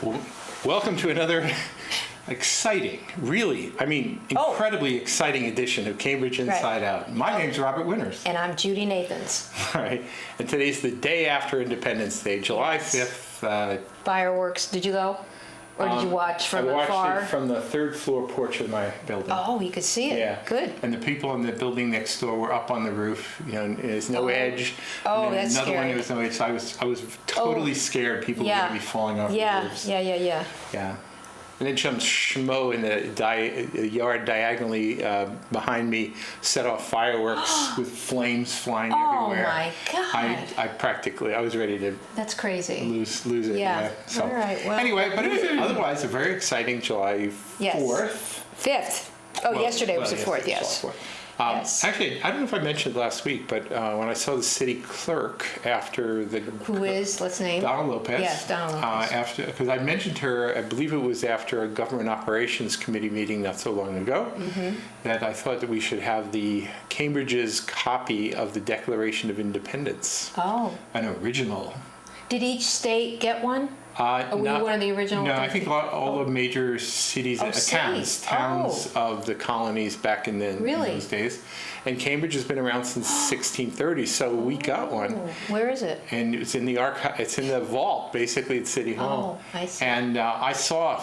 Well, welcome to another exciting, incredibly exciting edition of Cambridge Inside Out. My name's Robert Winters. And I'm Judy Nathans. All right. And today's the day after Independence Day, July 5th. Fireworks. Did you go? Or did you watch from afar? I watched it from the third floor porch of my building. Oh, you could see it. Yeah. Good. And the people in the building next door were up on the roof. You know, there's no edge. Oh, and then that's another scary. one, there was no edge. So I was totally scared people were going to be falling off the roofs. Yeah. Yeah. And then some schmo in the yard diagonally behind me set off fireworks with flames flying everywhere. Oh my God! I was ready to. That's crazy. Lose it. Yeah. So, all right. Well. anyway, but it was otherwise a very exciting July 4th. Yes. 5th. Oh, yesterday was the 4th. Yes. Yes. Actually, I don't know if I mentioned last week, but when I saw the city clerk after the... Who is? Let's name. Donna Lopez. Yes, Donna Lopez. Because I mentioned her, I believe it was after a Government Operations Committee meeting not so long ago, that I thought that we should have the Cambridge's copy of the Declaration of Independence. Oh. An original. Did each state get one? Were you one of the original? No, I think all the major cities, towns of the colonies back in those days. And Cambridge has been around since 1630, so we got one. Where is it? And it's in the archive. It's in the vault, basically, at City Hall. Oh, I see. And I saw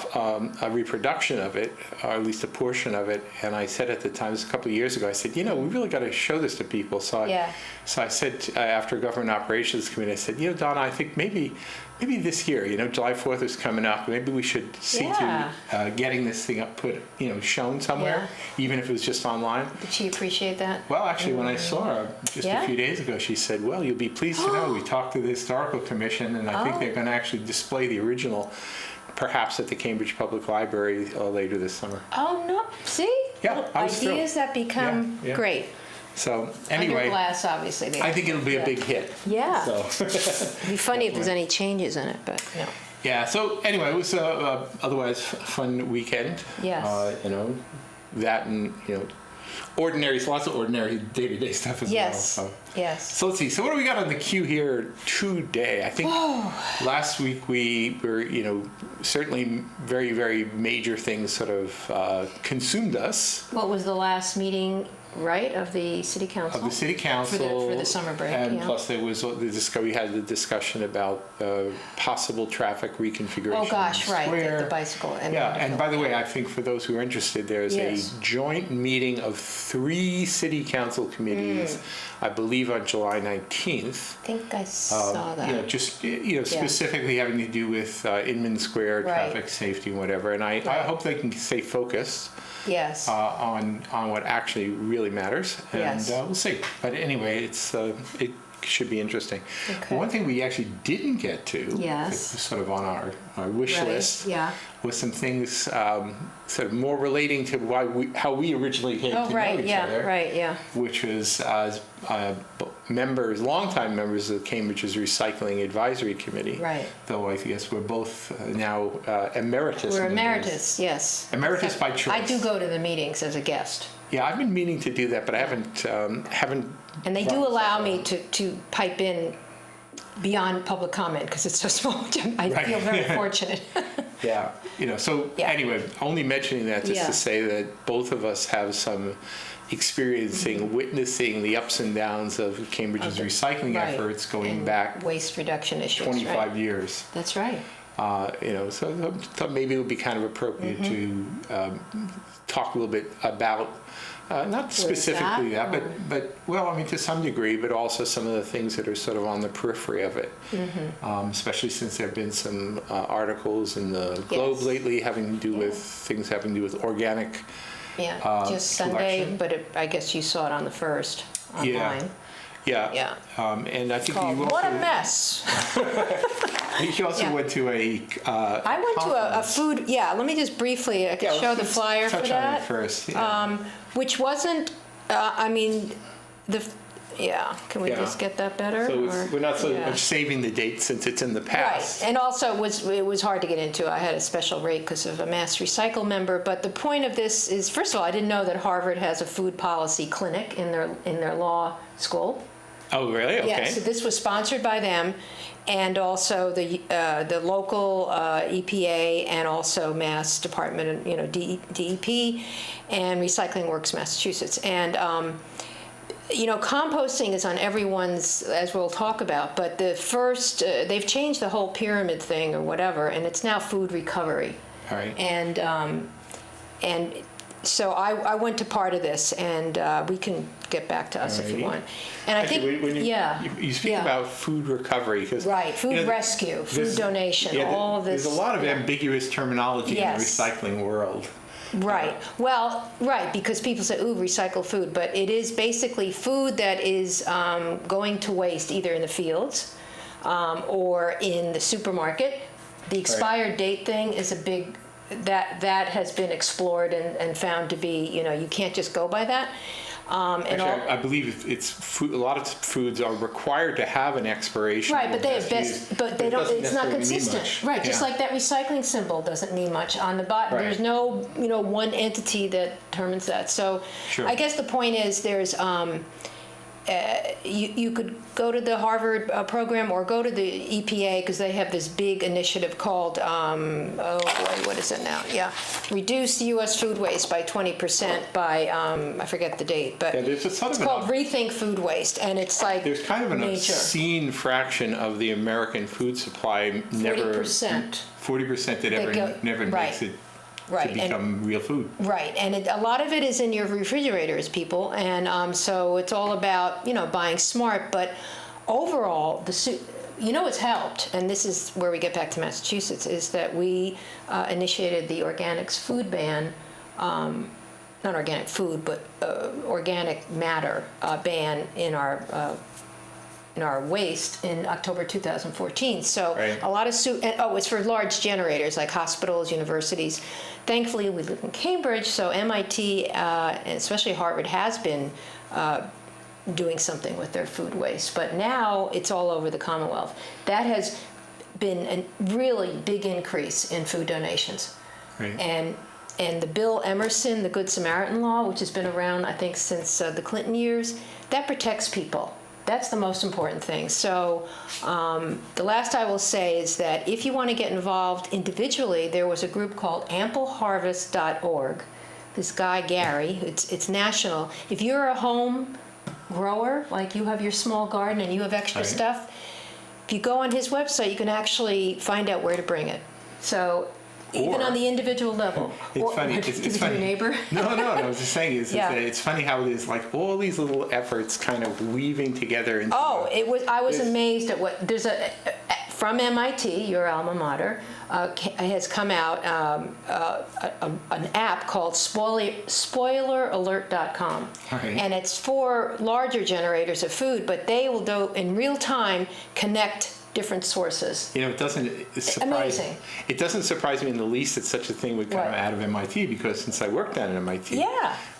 a reproduction of it, or at least a portion of it. And I said at the time, this was a couple of years ago, I said, we really got to show this to people. So I said after Government Operations Committee, I said, Donna, I think maybe this year, July 4th is coming up. Maybe we should see to getting this thing up, shown somewhere, even if it was just online. Did she appreciate that? Well, actually, when I saw her just a few days ago, she said, well, you'll be pleased to know we talked to the Historical Commission, and I think they're going to actually display the original, perhaps at the Cambridge Public Library later this summer. Oh, no. See? Yeah, ideas that become great. So anyway, under glass, obviously. I think it'll be a big hit. Yeah. So. It'd be funny if there's any changes in it, but no. Yeah. So anyway, it was a otherwise fun weekend. Yes. That and lots of ordinary day-to-day stuff as well. So. Yes. So let's see. So what do we got on the queue here today? I think last week we were, certainly very, very major things sort of consumed us. What was the last meeting? Right, of the city council. Of the city council for the summer break, and plus there was we had the discussion about possible traffic reconfiguration. Oh gosh, right, the bicycle. And by the way, I think for those who are interested, there's a joint meeting of 3 city council committees, I believe on July 19th. I think I saw that. Specifically having to do with Inman Square, traffic safety, and whatever. And I hope they can stay focused. Yes. On what actually really matters, and we'll see. But anyway, it should be interesting. Okay. One thing we actually didn't get to, that was sort of on our wish list, was some things sort of more relating to how we originally came to know each other. Which was longtime members of Cambridge's Recycling Advisory Committee. Right. Though I guess we're both now emeritus. We're emeritus, yes. Emeritus by choice. I do go to the meetings as a guest. Yeah, I've been meaning to do that, but I haven't. And they do allow me to pipe in beyond public comment because it's so small. I feel very fortunate. Anyway, only mentioning that just to say that both of us have some witnessing the ups and downs of Cambridge's recycling efforts going back waste reduction issues. 25 years. That's right. So maybe it would be kind of appropriate to talk a little bit about not specifically that, but to some degree, but also some of the things that are sort of on the periphery of it, especially since there have been some articles in the Globe lately having to do with things having to do with organic. Just Sunday, but I guess you saw it on the 1st online. And I think you also, what a mess. You also went to a I went to a food, let me just briefly show the flyer for that. Touch on it first. Which wasn't, can we just get that better? So we're not so much saving the date since it's in the past. Right, and also it was hard to get into. I had a special rate because of a Mass Recycle member, but the point of this is, first of all, I didn't know that Harvard has a food policy clinic in their law school. Oh, really? Okay. Yeah, so this was sponsored by them, and also the local EPA and also Mass Department, DEP, and Recycling Works Massachusetts. And composting is on everyone's, as we'll talk about, but the first, they've changed the whole pyramid thing or whatever, and it's now food recovery. All right. And so I went to part of this, and we can get back to us if you want. And I think, when you speak about food recovery, because right, food rescue, food donation, all of this. There's a lot of ambiguous terminology in the recycling world. Right. Well, right, because people say, ooh, recycle food, but it is basically food that is going to waste either in the fields or in the supermarket. The expired date thing is a big, that has been explored and found to be, you can't just go by that. I believe it's food, a lot of foods are required to have an expiration. Right, but they have but they don't. It's not consistent. Right, just like that recycling symbol doesn't mean much on the bottom. Right. There's no, one entity that determines that. So, I guess the point is there's. You could go to the Harvard program or go to the EPA because they have this big initiative called, what is it now? Yeah, reduce U.S. food waste by 20% by, I forget the date, but it's called Rethink Food Waste, and it's like there's kind of an obscene fraction of the American food supply, 40% that never makes it. To become real food. Right, and a lot of it is in your refrigerators, people, and so it's all about, buying smart, but overall, it's helped, and this is where we get back to Massachusetts, is that we initiated the organics food ban, not organic food, but organic matter ban in our waste in October 2014. So a lot of it's for large generators like hospitals, universities. Thankfully, we live in Cambridge, so MIT, and especially Harvard, has been doing something with their food waste. But now it's all over the Commonwealth. That has been a really big increase in food donations. Right. And the Bill Emerson, the Good Samaritan Law, which has been around, I think, since the Clinton years, that protects people. That's the most important thing. So the last I will say is that if you want to get involved individually, there was a group called ampleharvest.org. This guy, Gary, it's national. If you're a home grower, like you have your small garden and you have extra stuff, if you go on his website, you can actually find out where to bring it. So even on the individual level. It's funny. It's funny. Your neighbor? No. I was just saying, it's funny how it is like all these little efforts kind of weaving together. Into I was amazed at what there's from MIT, your alma mater, has come out an app called SpoilerAlert.com, and it's for larger generators of food, but they will in real time connect different sources. It doesn't surprise. Amazing. It doesn't surprise me in the least that such a thing would come out of MIT, because since I worked down at MIT,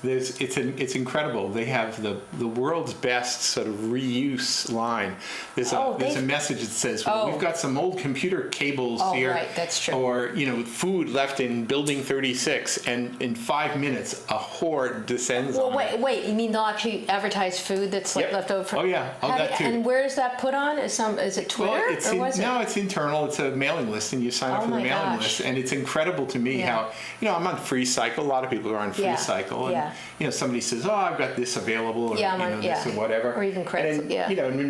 it's incredible. They have the world's best sort of reuse line. There's a message that says, we've got some old computer cables here, right, that's true. Or food left in building 36, and in 5 minutes a horde descends on it. Wait, you mean they'll actually advertise food that's left over from? That too. And where is that put on? Is it Twitter? It's internal. It's a mailing list, and you sign up for the mailing list. And it's incredible to me how, I'm on FreeCycle. A lot of people are on FreeCycle. And, somebody says, I've got this available, or, this or whatever. Or even credits, and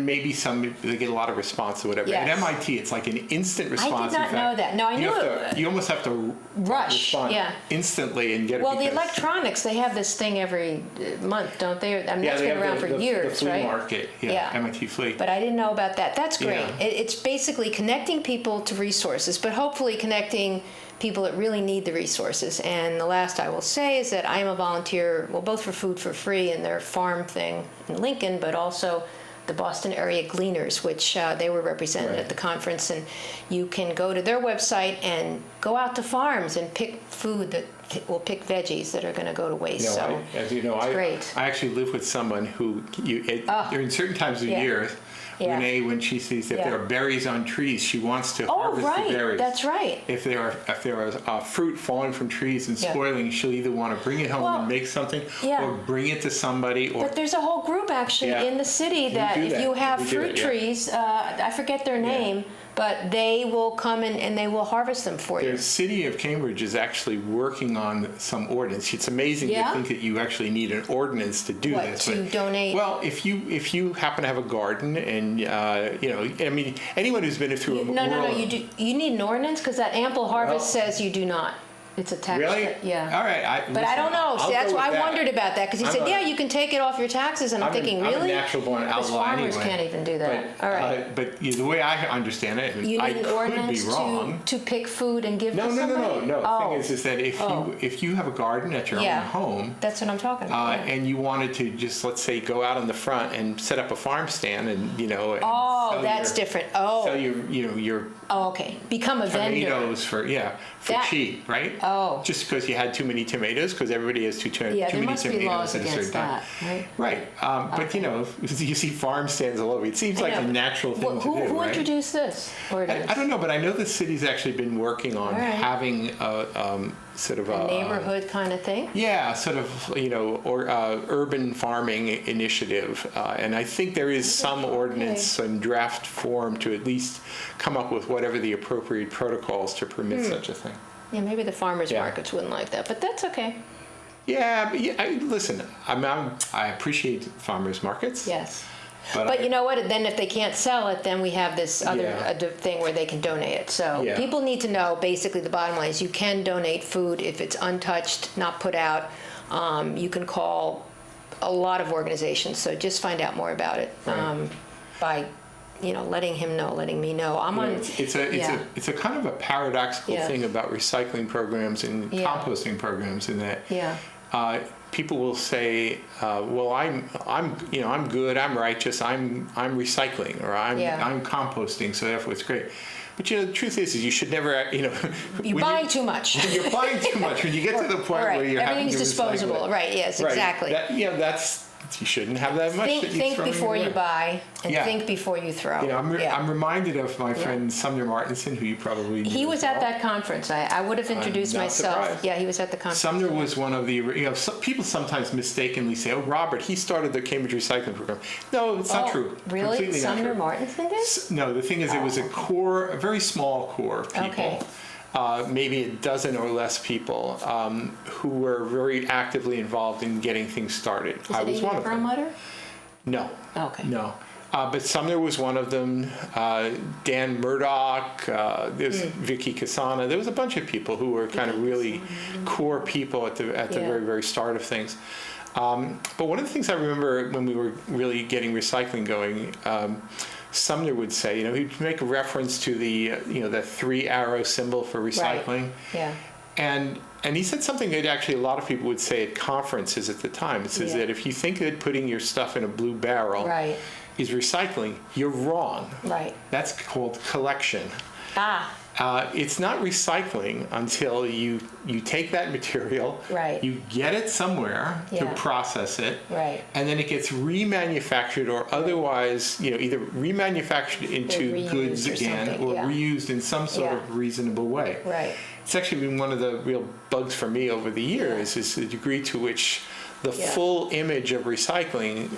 maybe they get a lot of response or whatever. At MIT, it's like an instant response. I did not know that. No, I knew it. You almost have to respond instantly and get it. Well, the electronics, they have this thing every month, don't they? I mean, that's been around for years, the flea right? market, MIT Flea. But I didn't know about that. That's great. It's basically connecting people to resources, but hopefully connecting people that really need the resources. And the last I will say is that I am a volunteer, both for Food for Free and their farm thing in Lincoln, but also the Boston area Gleaners, which they were represented at the conference. And you can go to their website and go out to farms and pick food that will pick veggies that are going to go to waste. As you know, great. I actually live with someone who, during certain times of year, Yeah. Renee, when she sees if Yeah. there are berries on trees, she wants to Oh, harvest right. the berries. That's right. If there are fruit falling from trees and Yeah. spoiling, she'll either want to bring it home Well, and make something, yeah. or bring it to somebody. Or But there's a whole group actually Yeah. in the city We that do if that. you have We do fruit it, yeah. trees, I forget their name, but they will come in and they will harvest them for you. the city of Cambridge is actually working on some ordinance. It's amazing Yeah? to think that you actually need an ordinance to do What, this. to but- donate? Well, if you happen to have a garden and I mean, anyone who's been through a No, rural, you do. You need an ordinance because that ample harvest says you do not. It's a tax. Really? Yeah. All right. But I don't know. See, that's why I wondered about that because he I'm said, a- "Yeah, you can take it off your taxes," and I'm thinking, I'm really? a natural born Because outlaw farmers anyway. can't even do that. All right. But the way I understand it, and You I need an could be ordinance wrong. to pick food and give No, to no, somebody? no, no, no. Oh. The thing is that if you have a garden at your Yeah. own home, That's what I'm talking about. Yeah. and you wanted to just, let's say, go out in the front and set up a farm stand and, and Oh, sell that's different. Oh. sell your Oh, okay. Become a vendor. tomatoes for That- cheap, right? Oh. Just because you had too many tomatoes, because everybody has too Yeah, many there must be tomatoes laws at a against certain time. that, right? Right. But you see farm stands all over. It seems like I a know. natural thing Who to do, right? introduced this ordinance? I don't know, but I know the city's actually been working on All right. having a sort of A neighborhood kind of thing? yeah, sort of, or urban farming initiative. And I think there is some ordinance in draft form to at least come up with whatever the appropriate protocols to permit such a thing. Yeah, maybe the farmers Yeah. markets wouldn't like that, but that's okay. Yeah, but listen, I appreciate farmers markets. Yes. But But you know what? Then if they can't sell it, then we have this other Yeah. thing where they can donate it. So Yeah. people need to know, basically, the bottom line is you can donate food if it's untouched, not put out. You can call a lot of organizations. So just find out more about it by, letting me know. I'm on. It's a kind of a paradoxical Yeah. thing about recycling programs and Yeah. composting programs in that Yeah. people will say, "Well, I'm good, I'm righteous, I'm recycling, or I'm composting, so therefore it's great." But the truth is you should never, You're buying too much. You're buying too much when you get to the point Right. where you're having to Everything's disposable. recycle it. Right. Yes. Right. Exactly. That's you shouldn't have that much. that you're Think throwing before away. you buy, and Yeah. think before you throw. I'm reminded of my friend Sumner Martinson, who you probably knew. He was as at well. that conference. I would have introduced not myself. surprised. Yeah, he was at the conference. Sumner was one of the, people sometimes mistakenly say, "Oh, Robert, he started the Cambridge Recycling Program." No, it's not true. Really? Completely not Sumner true. Martinson did? No, the thing is, it was a very small core of people. Okay. Maybe a dozen or less people who were very actively involved in getting things started. Is I it was Amy one of them. Perlmutter? No. Okay. No. But Sumner was one of them. Dan Murdoch, there's Vicky Casana. There was a bunch of people who were kind of really core people at the very, very start of things. But one of the things I remember when we were really getting recycling going, Sumner would say, he'd make a reference to the 3-arrow symbol for recycling. Yeah. And he said something that actually a lot of people would say at conferences at the time. It says that if you think that putting your stuff in a blue barrel is recycling, you're wrong. Right. That's called collection. It's not recycling until you take that material, you get it somewhere to process it, and then it gets remanufactured or otherwise, either remanufactured into goods again or reused in some sort of reasonable way. Right. It's actually been one of the real bugs for me over the years is the degree to which the full image of recycling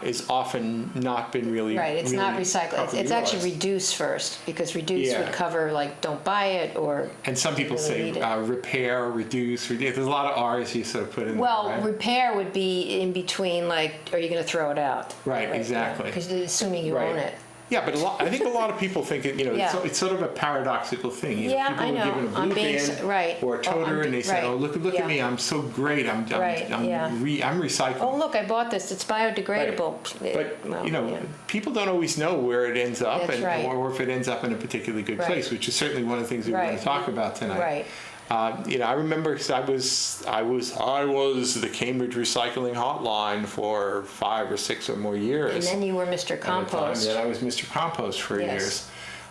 is often not been really Right, it's not recycling. It's actually reduce first, because reduce would cover don't buy it or. And some people say repair, reduce. There's a lot of R's you sort of put in. Well, there, right? Repair would be in between. Are you going to throw it out? Right, exactly. Because assuming you own it. Yeah, but I think a lot of people think it's sort of a paradoxical thing. Yeah, people I know. are given a blue bin or a toter, and they say, "Oh, look at me! I'm so great! I'm recycling." Oh, look! I bought this. It's biodegradable. But people don't always know where it ends up, or if it ends up in a particularly good place, which is certainly one of the things we want to talk about tonight. Right. I remember because I was the Cambridge Recycling Hotline for 5 or 6 or more years. And then you were Mr. Compost. And then I was Mr. Compost for years.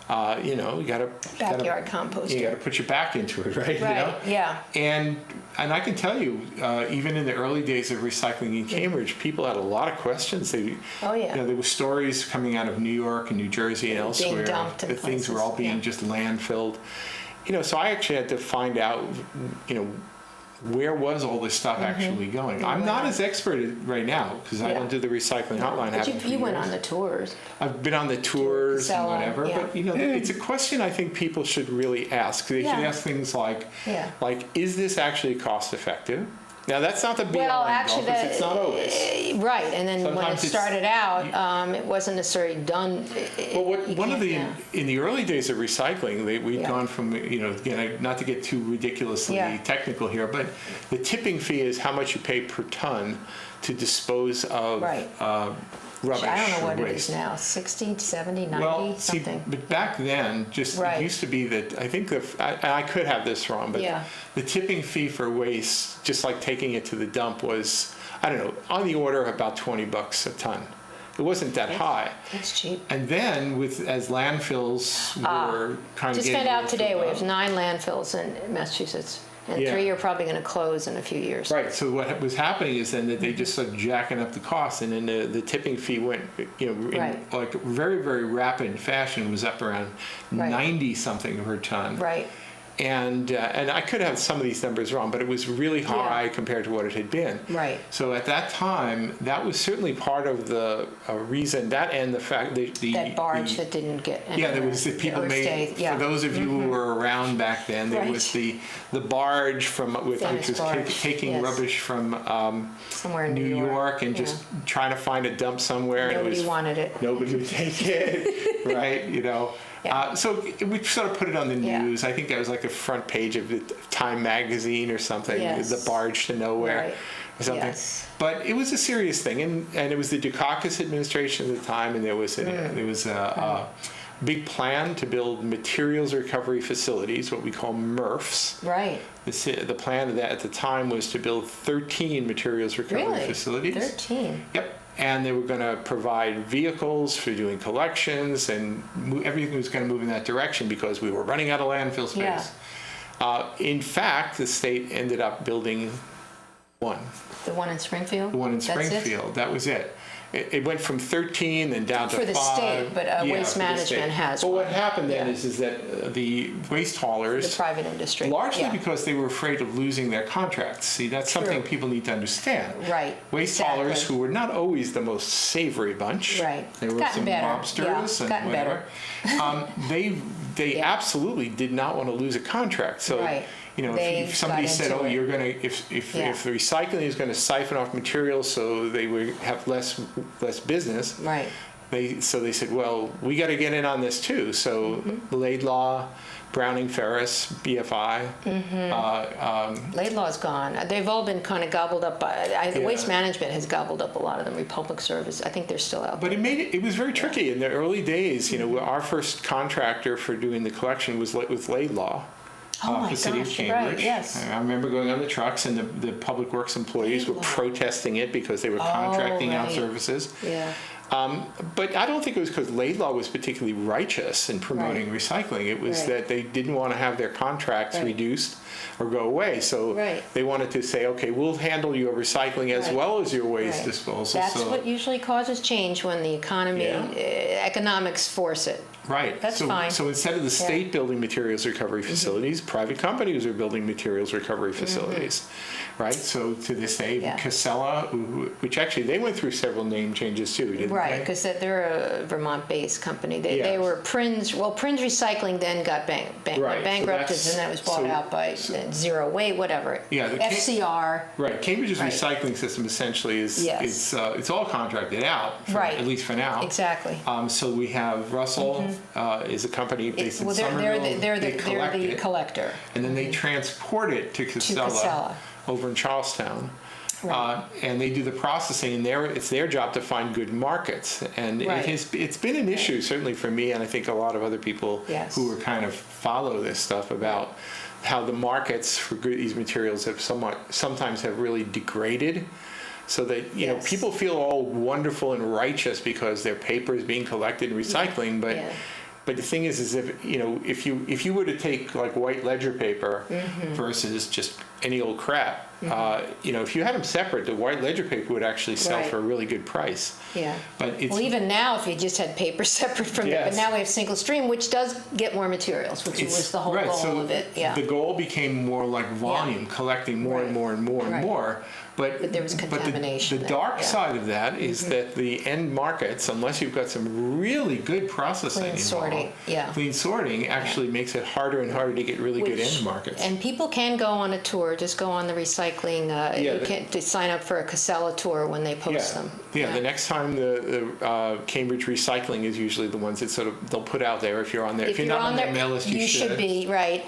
You know, you got to backyard composter. You got to put your back into it, right? Right. You know? Yeah. And I can tell you, even in the early days of recycling in Cambridge, people had a lot of questions. You know, there were stories coming out of New York and New Jersey and elsewhere that things were all being just landfilled. You know, so I actually had to find out, you know, where was all this stuff actually going? I'm not as expert right now because I don't do the recycling hotline. But you went on the tours. I've been on the tours and whatever, but you know, it's a question I think people should really ask. They should ask things like, is this actually cost effective? Now that's not the be-all end-all, because it's not always. Right, and then when it started out, it wasn't necessarily done. Well, in the early days of recycling, we'd gone from, you know, again, not to get too ridiculously technical here, but the tipping fee is how much you pay per ton to dispose of rubbish. I don't know what waste. It is now, 60, 70, 90, something. But back then, it used to be that, I think I could have this wrong, but the tipping fee for waste, just like taking it to the dump, was, I don't know, on the order of about $20 a ton. It wasn't that high. That's cheap. And then, as landfills were kind of just found out today, we have 9 landfills in Massachusetts. And 3 are probably going to close in a few years. Right. So what was happening is then that they just started jacking up the cost, and then the tipping fee went, you know, in like very, very rapid fashion, was up around 90 something per ton. Right. And I could have some of these numbers wrong, but it was really high compared to what it had been. Right. So at that time, that was certainly part of the reason, that and the fact that barge that didn't get anywhere. There was the people made, for those of you who were around back then, there was the barge which was taking rubbish from somewhere in New York and just trying to find a dump somewhere. Nobody wanted it. Nobody would take it, right? You know. So we sort of put it on the news. I think that was like a front page of the Time magazine or something, the barge to nowhere or something. But it was a serious thing, and it was the Dukakis administration at the time, and there was a big plan to build materials recovery facilities, what we call MRFs. Right. The plan of that at the time was to build 13 materials recovery facilities. 13? Yep. And they were going to provide vehicles for doing collections, and everything was going to move in that direction because we were running out of landfill space. In fact, the state ended up building one. The one in Springfield? The one in Springfield. That was it. It went from 13 and down to 5. For the state, but Waste Management has one. Well, what happened then is that the waste haulers... The private industry. Largely because they were afraid of losing their contracts. See, that's something people need to understand. Right. Waste haulers, who were not always the most savory bunch. Right. There were some mobsters and whatever. They absolutely did not want to lose a contract. So, you know, if somebody said, "Oh, you're going to," if the recycling is going to siphon off materials, so they would have less business. Right. They said, "Well, we got to get in on this too." So Laidlaw, Browning Ferris, BFI. Laidlaw's gone. They've all been kind of gobbled up by. Waste Management has gobbled up a lot of them. Republic Service. I think they're still out. But it was very tricky in the early days. You know, our first contractor for doing the collection was with Laidlaw. The city of Cambridge. Right, yes. I remember going on the trucks, and the public works employees were protesting it because they were contracting out services. Yeah. But I don't think it was because Laidlaw was particularly righteous in promoting recycling. It was that they didn't want to have their contracts reduced or go away. So they wanted to say, okay, we'll handle your recycling as well as your waste disposal. That's what usually causes change when the economy, economics force it. Right. That's fine. So instead of the state building materials recovery facilities, private companies are building materials recovery facilities. Right. So to this day, Casella, which actually they went through several name changes too, didn't they? Right, because they're a Vermont-based company. They were Prinz. Well, Prinz Recycling then got bankrupted, and that was bought out by Zero Waste, whatever. Yeah. FCR. Right. Cambridge's recycling system essentially is it's all contracted out. At least for now. Exactly. So we have Russell is a company based in Somerville. They're the collector, and then they transport it to Casella. Over in Charlestown. Right. And they do the processing, and it's their job to find good markets. And it's been an issue, certainly for me, and I think a lot of other people who are kind of follow this stuff, about how the markets for these materials have sometimes have really degraded. So that, you know, people feel all wonderful and righteous because their paper is being collected and recycling, but But the thing is if you were to take like white ledger paper versus just any old crap, if you had them separate, the white ledger paper would actually sell for a really good price. Yeah. But it's, well, even now, if you just had paper separate from it, but now we have single stream, which does get more materials, which was the whole goal of it. Yeah. The goal became more like volume, collecting more and more and more and more. But there was contamination. The dark side of that is that the end markets, unless you've got some really good processing clean sorting actually makes it harder and harder to get really good end markets. And people can go on a tour, just go on the recycling, you can to sign up for a Casella tour when they post them. Yeah, the next time the Cambridge Recycling is usually the ones that sort of they'll put out there if you're on there. If you're not on their mail list, you should be, right.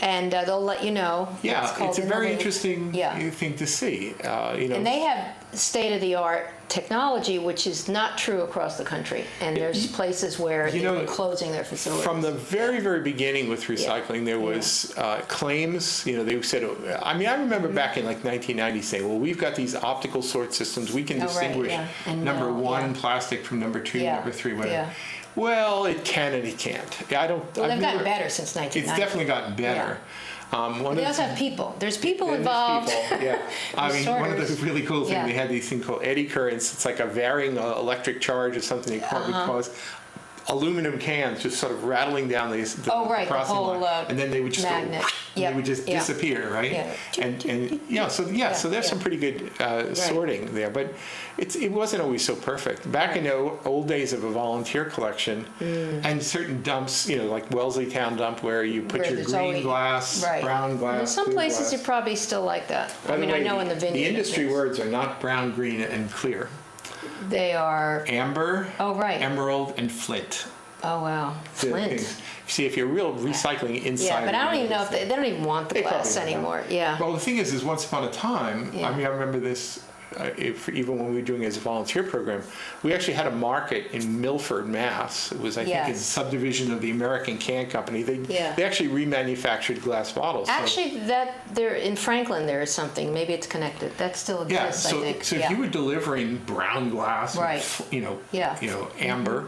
And they'll let you know. Yeah, it's a very interesting thing to see. And they have state-of-the-art technology, which is not true across the country. And there's places where they're closing their facilities. From the very, very beginning with recycling, there was claims. They said, I remember back in like 1990 saying, well, we've got these optical sort systems. We can distinguish number one plastic from number two, number three, whatever. Yeah. Well, it can and it can't. Well, they've gotten better since 1990. It's definitely gotten better. They also have people. There's people involved. One of the really cool things, they had these things called eddy currents. It's like a varying electric charge or something that would cause aluminum cans just sort of rattling down the crossing line, and then they would just go, they would just disappear, right? So there's some pretty good sorting there, but it wasn't always so perfect. Back in the old days of a volunteer collection, and certain dumps, like Wellesley Town dump, where you put your green glass, brown glass. In some places, you probably still like that. By the way, I know in the vineyard. The industry words are not brown, green, and clear. They are amber, emerald, and flint. Oh wow, flint. See, if you're real recycling inside. Yeah, but I don't even know if they don't even want the glass anymore. Yeah. Well, the thing is once upon a time. I remember this. Even when we were doing it as a volunteer program, we actually had a market in Milford, Mass. It was, I think, a subdivision of the American Can Company. They actually remanufactured glass bottles. Actually, there in Franklin there is something. Maybe it's connected. That still exists. I think. So if you were delivering brown glass, amber,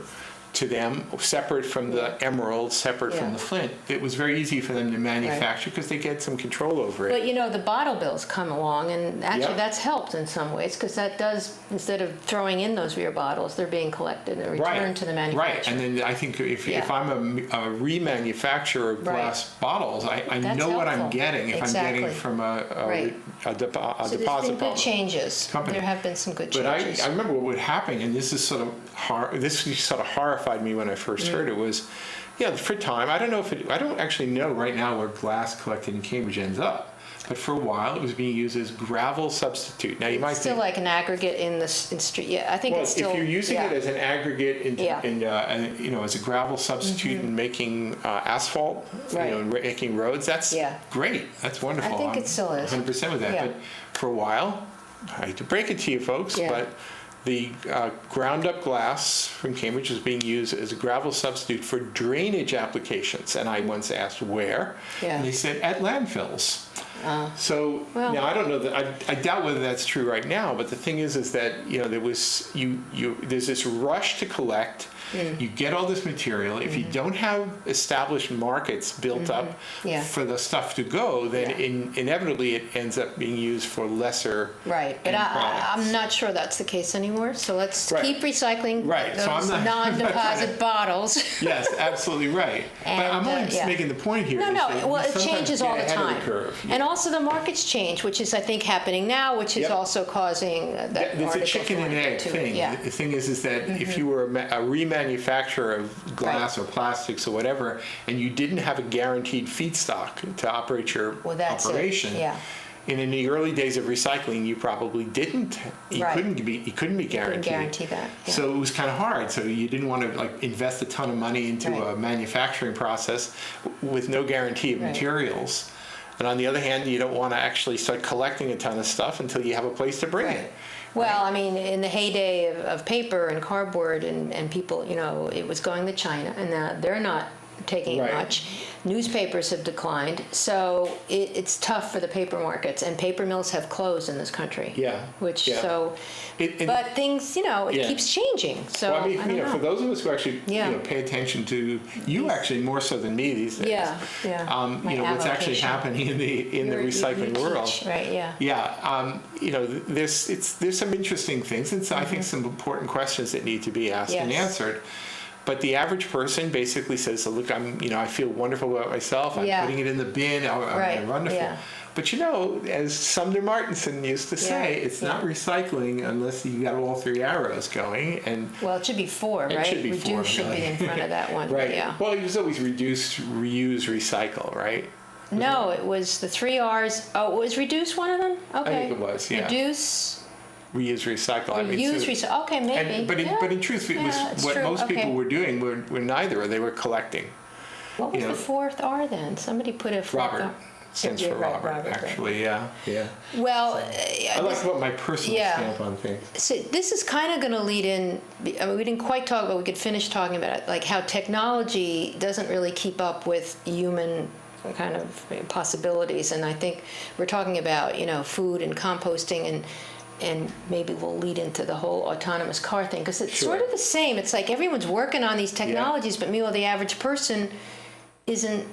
to them, separate from the emerald, separate from the flint, it was very easy for them to manufacture because they get some control over it. But the bottle bills come along, and actually that's helped in some ways because that does, instead of throwing in those rear bottles, they're being collected and returned to the manufacturer. Right, and then I think if I'm a remanufacturer of glass bottles, I know what I'm getting if I'm getting from a deposit. So there's been good changes. There have been some good changes. But I remember what would happen, and this is sort of horrified me when I first heard it, was for time, I don't actually know right now where glass collected in Cambridge ends up, but for a while it was being used as gravel substitute. Now you might still think, like an aggregate in street. I think it's still. If you're using it as an aggregate as a gravel substitute and making asphalt, making roads, that's great. That's wonderful. I think it still is 100% with that. But for a while, I hate to break it to you folks, but the ground up glass from Cambridge is being used as a gravel substitute for drainage applications. And I once asked where, and they said at landfills. Now I don't know that I doubt whether that's true right now. But the thing is that there was there's this rush to collect. You get all this material. If you don't have established markets built up for the stuff to go, then inevitably it ends up being used for lesser. Right, but I'm not sure that's the case anymore. So let's keep recycling those non-deposit bottles. Yes, absolutely right. But I'm only just making the point here. Well, it changes all the time. And also the markets change, which is I think happening now, which is also causing that. It's a chicken and egg thing. The thing is that if you were a remanufacturer of glass or plastics or whatever, and you didn't have a guaranteed feedstock to operate your operation. In the early days of recycling, you probably didn't. You couldn't be guaranteed. Couldn't guarantee that. So it was kind of hard. So you didn't want to invest a ton of money into a manufacturing process with no guarantee of materials. And on the other hand, you don't want to actually start collecting a ton of stuff until you have a place to bring it. Well, I mean, in the heyday of paper and cardboard and people, it was going to China, and now they're not taking Right. it much. Newspapers have declined, so it's tough for the paper markets, and paper mills have closed in this country. Yeah, Which yeah. so, but things, it Yeah. keeps changing. So Well, I mean, I don't know. for those of us who actually Yeah. pay attention to you, actually more so than me these days. Yeah, yeah. My What's actually avocation. happening in the You recycling world. teach, right? Yeah. Yeah, there's some interesting things, and so I think some important questions that need to be asked and Yes. answered. But the average person basically says, so "Look, I feel wonderful about myself. I'm Yeah. putting it in the bin. I'm Right, wonderful." yeah. But as Sumner Martinson used to say, it's not recycling unless you got all three arrows going. And Well, it should be 4, It right? should be 4, Reduce should be really. in front of that one. right, Yeah. well, it was always reduce, reuse, recycle, right? No, it was the 3 R's. Oh, was reduce one of them? Okay. I think it was, yeah. Reduce, Reuse, recycle. reuse, recycle. Okay, maybe. But in truth, it was it's what true. most people Okay. were doing were neither. They were collecting. What was the 4th R then? Somebody put a 4th Robert. R. Stands Yeah, for right, Robert, right. actually, yeah. Well, I like to put my personal Yeah. stamp on things. so this is kind of going to lead in. I mean, we didn't quite talk, but we could finish talking about it, like how technology doesn't really keep up with human kind of possibilities. And I think we're talking about food and composting and maybe we'll lead into the whole autonomous car thing because it's sort of the same. It's like everyone's working on these technologies, but meanwhile the average person isn't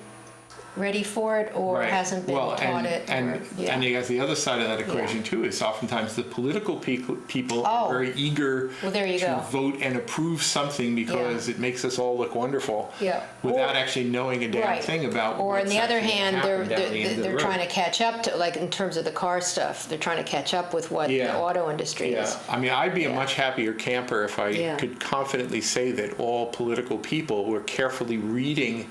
ready for it or Right. hasn't been taught it. And you guys, the other side of that equation too is oftentimes the political people are very eager Well, there you to go. vote and approve something because it makes us all look wonderful. Yeah. Without Or- actually knowing a damn Right. thing about. Or on what's the other actually hand, happened down the end of the they're road. trying to catch up to, like in terms of the car stuff, they're trying to catch up with what the auto industry Yeah, is. I mean, I'd be a much happier camper if I Yeah. could confidently say that all political people were carefully reading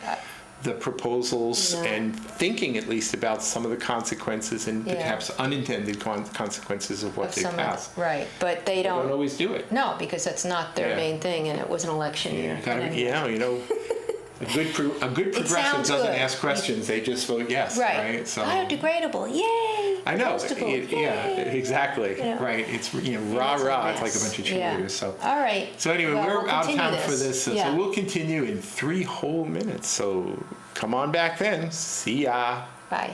the proposals and thinking at least about some of the consequences and perhaps unintended consequences of what they passed. Right, but they They don't don't. always do it. No, because that's not their Yeah. main thing, and it was an election year. You gotta, a good progressive sounds doesn't good. ask questions; they just vote yes. Right. So Biodegradable, yay! I know. Compostable, Yeah, yay! exactly. Right. It's rah It's a rah. It's like a mess. bunch of Yeah. cheerleaders. So. All right. So anyway, Well, we're we'll out of continue time for this. So Yeah. we'll continue in 3 whole minutes. So come on back then. See ya. Bye.